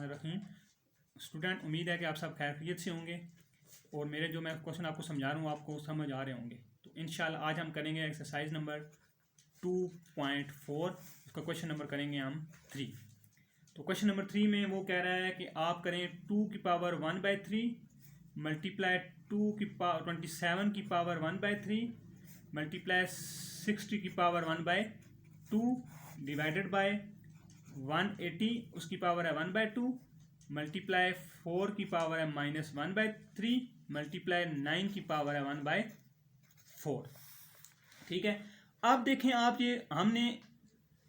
बिस्मिल्लाहिर्रहमानिर्रहीम। स्टूडेंट, उम्मीद है कि आप सब खैरियत से होंगे और मेरे जो मैं क्वेश्चन आपको समझा रहा हूँ आपको समझ आ रहे होंगे। तो इंशाल्लाह आज हम करेंगे एक्सरसाइज नंबर 2.4। उसका क्वेश्चन नंबर करेंगे हम 3। तो क्वेश्चन नंबर 3 में वो कह रहा है कि आप करें 2⁻1/3 मल्टीप्लाई 27 की पावर 1/3 मल्टीप्लाई 60⁻1/2 डिवाइडेड बाय 180 उसकी पावर है 1/2 मल्टीप्लाई 4 की पावर है -1/3 मल्टीप्लाई 9 की पावर है 1/4। ठीक है, अब देखें आप, ये हमने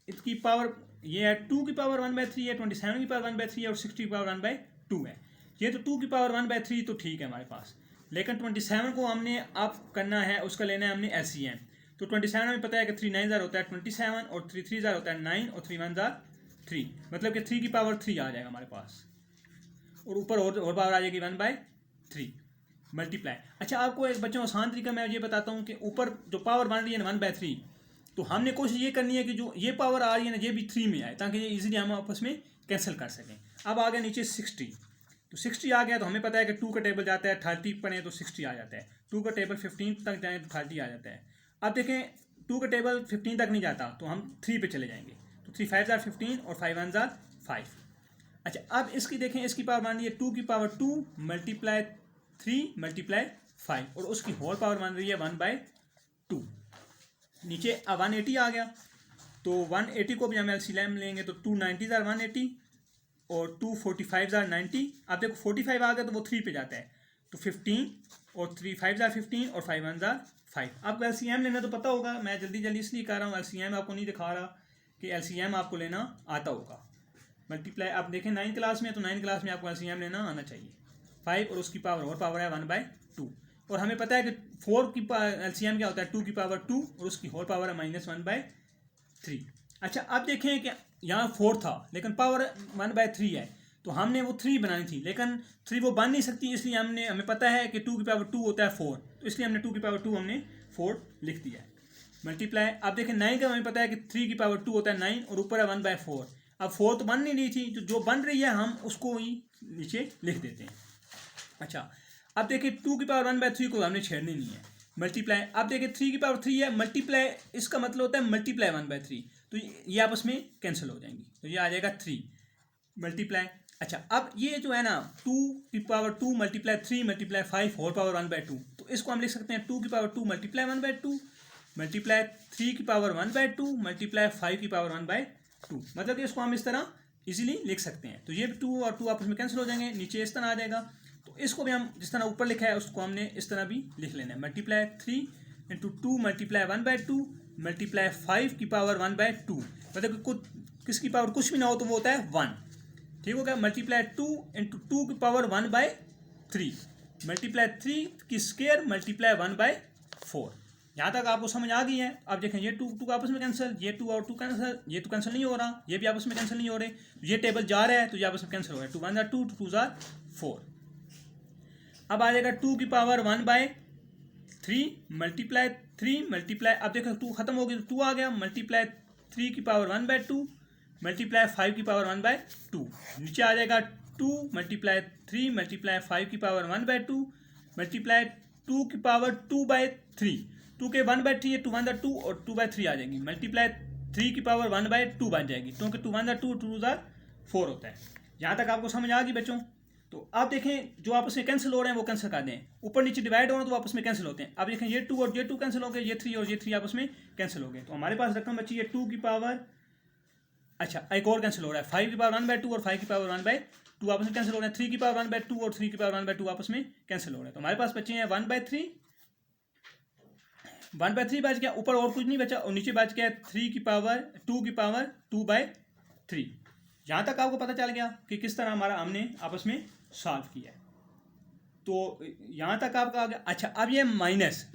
इसकी पावर ये है 2 की पावर 1/3 है, 27 की पावर 1/3 है और 60 की पावर 1/2 है। ये तो 2 की पावर 1/3 तो ठीक है हमारे पास, लेकिन 27 को हमने अब करना है, उसका लेना है हमने LCM। तो 27 हमें पता है कि 3 9 होता है 27 और 3 3 होता है 9 और 3 1 3, मतलब कि 3 की पावर 3 आ जाएगा हमारे पास और ऊपर और पावर आ जाएगी 1/3 मल्टीप्लाई। अच्छा, आपको एक बच्चों आसान तरीका मैं ये बताता हूँ कि ऊपर जो पावर बन रही है 1/3, तो हमने कोशिश ये करनी है कि जो ये पावर आ रही है ना ये भी 3 में आए, ताकि ये इजीली हम आपस में कैंसिल कर सकें। अब आ गया नीचे 60, तो 60 आ गया तो हमें पता है कि 2 का टेबल जाता है 30 पढ़ें तो 60 आ जाता है, 2 का टेबल 15 तक जाए तो 30 आ जाता है। अब देखें 2 का टेबल 15 तक नहीं जाता तो हम 3 पे चले जाएंगे, तो 3 5 15 और 5 1 5। अच्छा, अब इसकी देखें, इसकी पावर मान रही है 2 की पावर 2 मल्टीप्लाई 3 मल्टीप्लाई 5 और उसकी होल पावर मान रही है 1/2। नीचे 180 आ गया, तो 180 को भी हम LCM लेंगे तो 2 90 180 और 2 45 90। अब देखो 45 आ गया तो वो 3 पे जाता है, तो 15 और 3 5 15 और 5 1 5। अब LCM लेना तो पता होगा, मैं जल्दी जल्दी इसलिए कर रहा हूँ, LCM आपको नहीं दिखा रहा कि LCM आपको लेना आता होगा। मल्टीप्लाई आप देखें 9 क्लास में, तो 9 क्लास में आपको LCM लेना आना चाहिए। 5 और उसकी पावर और पावर है 1/2 और हमें पता है कि 4 की LCM क्या होता है 2 की पावर 2 और उसकी होल पावर है -1/3। अच्छा, अब देखें कि यहाँ 4 था लेकिन पावर 1/3 है, तो हमने वो 3 बनानी थी, लेकिन 3 वो बन नहीं सकती, इसलिए हमें पता है कि 2 की पावर 2 होता है 4, तो इसलिए हमने 2 की पावर 2 हमने 4 लिख दिया है। मल्टीप्लाई अब देखें 9 का हमें पता है कि 3 की पावर 2 होता है 9 और ऊपर है 1/4। अब 4 तो बन नहीं रही थी, तो जो बन रही है हम उसको ही नीचे लिख देते हैं। अच्छा, अब देखिए 2 की पावर 1/3 को हमने छेड़नी नहीं है। मल्टीप्लाई अब देखिए 3 की पावर 3 है, मल्टीप्लाई इसका मतलब होता है मल्टीप्लाई 1/3, तो ये आपस में कैंसिल हो जाएंगी, तो ये आ जाएगा 3 मल्टीप्लाई। अच्छा, अब ये जो है ना 2 की power 2 multiply 3 multiply 5 whole power 1/2, तो इसको हम लिख सकते हैं 2 की पावर 2 मल्टीप्लाई 1/2 मल्टीप्लाई 3 की पावर 1/2 मल्टीप्लाई 5 की पावर 1/2, मतलब कि इसको हम इस तरह इजीली लिख सकते हैं। तो ये 2 और 2 आपस में कैंसिल हो जाएंगे, नीचे इस तरह आ जाएगा। तो इसको भी हम जिस तरह ऊपर लिखा है उसको हमने इस तरह भी लिख लेना है, मल्टीप्लाई 3 इंटू 2 मल्टीप्लाई 1/2 मल्टीप्लाई 5 की पावर 1/2, मतलब कि कुछ किसकी पावर कुछ भी ना हो तो वो होता है 1। ठीक हो गया, मल्टीप्लाई 2 इंटू 2 की पावर 1/3 मल्टीप्लाई 3 की स्क्वायर मल्टीप्लाई 1/4। यहाँ तक आपको समझ आ गई है। अब देखें ये 2 2 आपस में कैंसिल, ये 2 और 2 कैंसिल, ये तो कैंसिल नहीं हो रहा, ये भी आपस में कैंसिल नहीं हो रहे, ये टेबल जा रहा है तो ये आपस में कैंसिल हो रहा है, 2 1 2 2 4। अब आ जाएगा 2 की पावर 1/3 मल्टीप्लाई 3 मल्टीप्लाई, अब देखो 2 खत्म हो गई तो 2 आ गया, मल्टीप्लाई 3 की पावर 1/2 मल्टीप्लाई 5 की पावर 1/2। नीचे आ जाएगा 2 मल्टीप्लाई 3 मल्टीप्लाई 5 की पावर 1/2 मल्टीप्लाई 2 की पावर 2/3, 2 के 1/3 है 2 1 2 और 2/3 आ जाएगी, मल्टीप्लाई 3 की पावर 1/2 बन जाएगी, क्योंकि 2 1 2 2 4 होता है। यहाँ तक आपको समझ आ गई बच्चों। तो आप देखें जो आपस में कैंसिल हो रहे हैं वो कैंसिल कर दें, ऊपर नीचे डिवाइड हो रहे हैं तो आपस में कैंसिल होते हैं। अब देखें ये 2 और ये 2 कैंसिल हो गए, ये 3 और ये 3 आपस में कैंसिल हो गए, तो हमारे पास रकम बची है 2 की पावर, अच्छा एक और कैंसिल हो रहा है 5 की पावर 1/2 और 5 की पावर 1/2 आपस में कैंसिल हो रहे हैं, 3 की पावर 1/2 और 3 की पावर 1/2 आपस में कैंसिल हो रहे हैं, तो हमारे पास बचे हैं 1/3 बच गया, ऊपर और कुछ नहीं बचा और नीचे बच गया 3 की पावर 2 की पावर 2/3। यहाँ तक आपको पता चल गया कि किस तरह हमने आपस में सॉल्व किया है। तो यहाँ तक आपका आ गया। अच्छा, अब ये माइनस,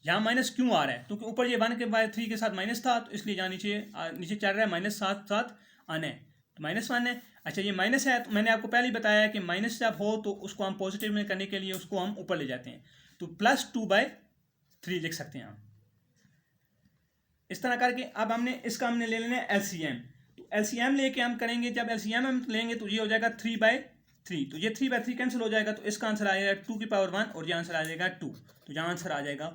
यहाँ माइनस क्यों आ रहा है, क्योंकि ऊपर ये 1/3 के साथ माइनस था, तो इसलिए यहाँ नीचे चल रहा है माइनस साथ आना है, तो -1 है। अच्छा, ये माइनस है तो मैंने आपको पहले ही बताया कि माइनस जब हो तो उसको हम पॉजिटिव में करने के लिए उसको हम ऊपर ले जाते हैं, तो +2/3 लिख सकते हैं हम इस तरह करके। अब हमने ले लेना है LCM, तो एलसीएम लेके हम करेंगे, जब एलसीएम हम लेंगे तो ये हो जाएगा 3/3, तो ये 3/3 कैंसिल हो जाएगा, तो इसका आंसर आ जाएगा 2 की पावर 1 और ये आंसर आ जाएगा 2, तो यहाँ आंसर आ जाएगा